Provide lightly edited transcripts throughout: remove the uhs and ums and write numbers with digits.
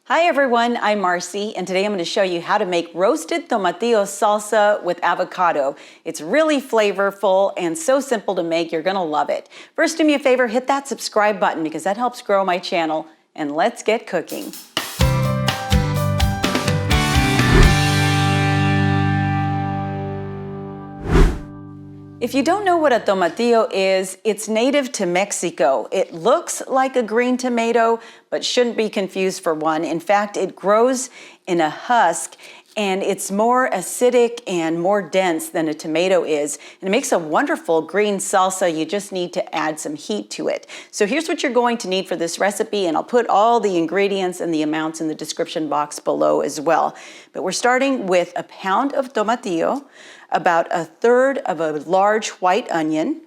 Hi everyone, I'm Marcy, and today I'm going to show you how to make roasted tomatillo salsa with avocado. It's really flavorful and so simple to make, you're going to love it. First, do me a favor, hit that subscribe button because that helps grow my channel, and let's get cooking. If you don't know what a tomatillo is, it's native to Mexico. It looks like a green tomato, but shouldn't be confused for one. In fact, it grows in a husk, and it's more acidic and more dense than a tomato is. And it makes a wonderful green salsa. You just need to add some heat to it. So here's what you're going to need for this recipe, and I'll put all the ingredients and the amounts in the description box below as well. But we're starting with a pound of tomatillo, about a third of a large white onion,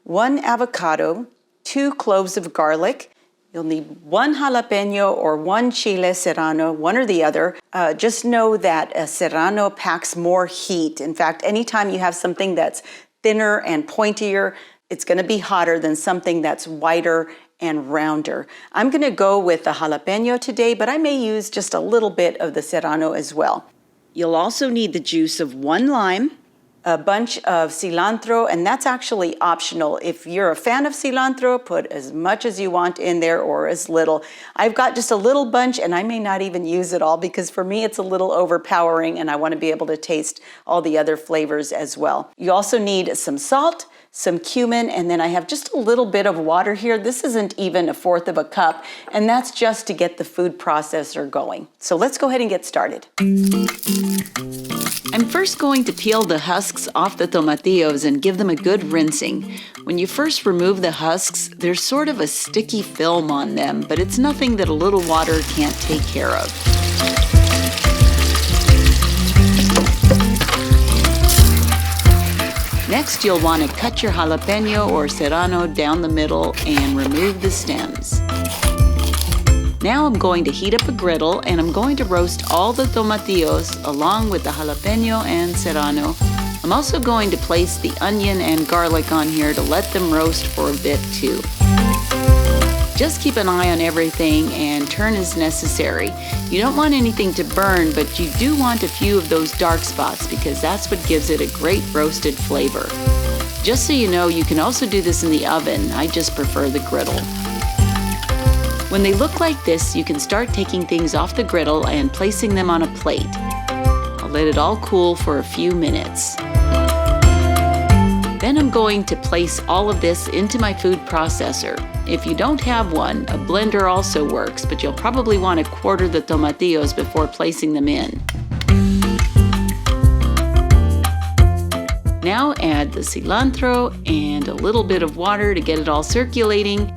1 avocado, 2 cloves of garlic. You'll need 1 jalapeño or 1 chile serrano, one or the other. Just know that a serrano packs more heat. In fact, anytime you have something that's thinner and pointier, it's going to be hotter than something that's whiter and rounder. I'm going to go with the jalapeño today, but I may use just a little bit of the serrano as well. You'll also need the juice of 1 lime, a bunch of cilantro, and that's actually optional. If you're a fan of cilantro, put as much as you want in there or as little. I've got just a little bunch, and I may not even use it all because for me it's a little overpowering and I want to be able to taste all the other flavors as well. You also need some salt, some cumin, and then I have just a little bit of water here. This isn't even a 1/4 of a cup, and that's just to get the food processor going. So let's go ahead and get started. I'm first going to peel the husks off the tomatillos and give them a good rinsing. When you first remove the husks, there's sort of a sticky film on them, but it's nothing that a little water can't take care of. Next, you'll want to cut your jalapeño or serrano down the middle and remove the stems. Now I'm going to heat up a griddle and I'm going to roast all the tomatillos along with the jalapeño and serrano. I'm also going to place the onion and garlic on here to let them roast for a bit too. Just keep an eye on everything and turn as necessary. You don't want anything to burn, but you do want a few of those dark spots because that's what gives it a great roasted flavor. Just so you know, you can also do this in the oven. I just prefer the griddle. When they look like this, you can start taking things off the griddle and placing them on a plate. I'll let it all cool for a few minutes. Then I'm going to place all of this into my food processor. If you don't have one, a blender also works, but you'll probably want to quarter the tomatillos before placing them in. Now add the cilantro and a little bit of water to get it all circulating,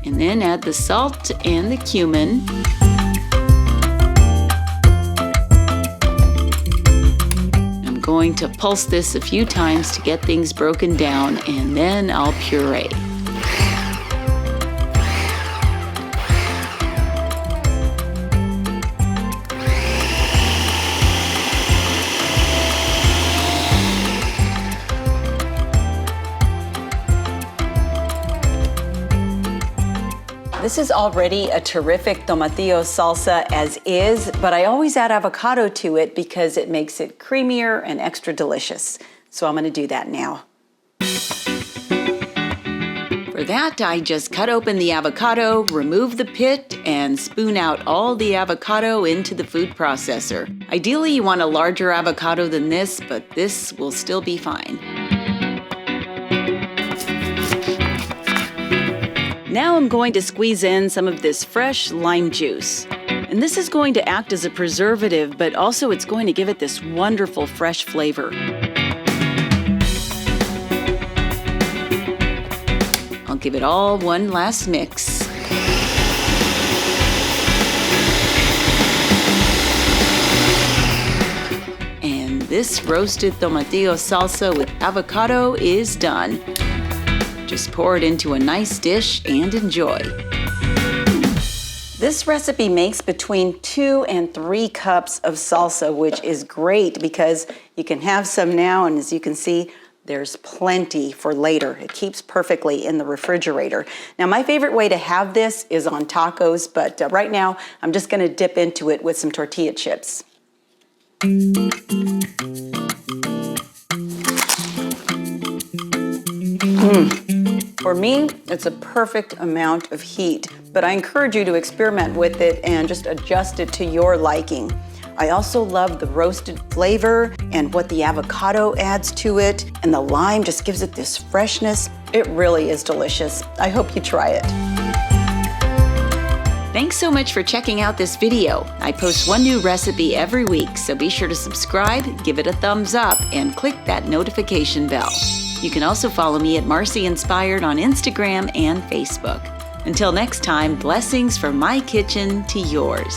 and then add the salt and the cumin. I'm going to pulse this a few times to get things broken down, and then I'll puree. This is already a terrific tomatillo salsa as is, but I always add avocado to it because it makes it creamier and extra delicious. So I'm going to do that now. For that, I just cut open the avocado, remove the pit, and spoon out all the avocado into the food processor. Ideally, you want a larger avocado than this, but this will still be fine. Now I'm going to squeeze in some of this fresh lime juice. And this is going to act as a preservative, but also it's going to give it this wonderful fresh flavor. I'll give it all one last mix. And this roasted tomatillo salsa with avocado is done. Just pour it into a nice dish and enjoy. This recipe makes between 2 and 3 cups of salsa, which is great because you can have some now, and as you can see, there's plenty for later. It keeps perfectly in the refrigerator. Now, my favorite way to have this is on tacos, but right now I'm just gonna dip into it with some tortilla chips. For me, it's a perfect amount of heat, but I encourage you to experiment with it and just adjust it to your liking. I also love the roasted flavor and what the avocado adds to it, and the lime just gives it this freshness. It really is delicious. I hope you try it. Thanks so much for checking out this video. I post one new recipe every week, so be sure to subscribe, give it a thumbs up, and click that notification bell. You can also follow me at Marcy Inspired on Instagram and Facebook. Until next time, blessings from my kitchen to yours.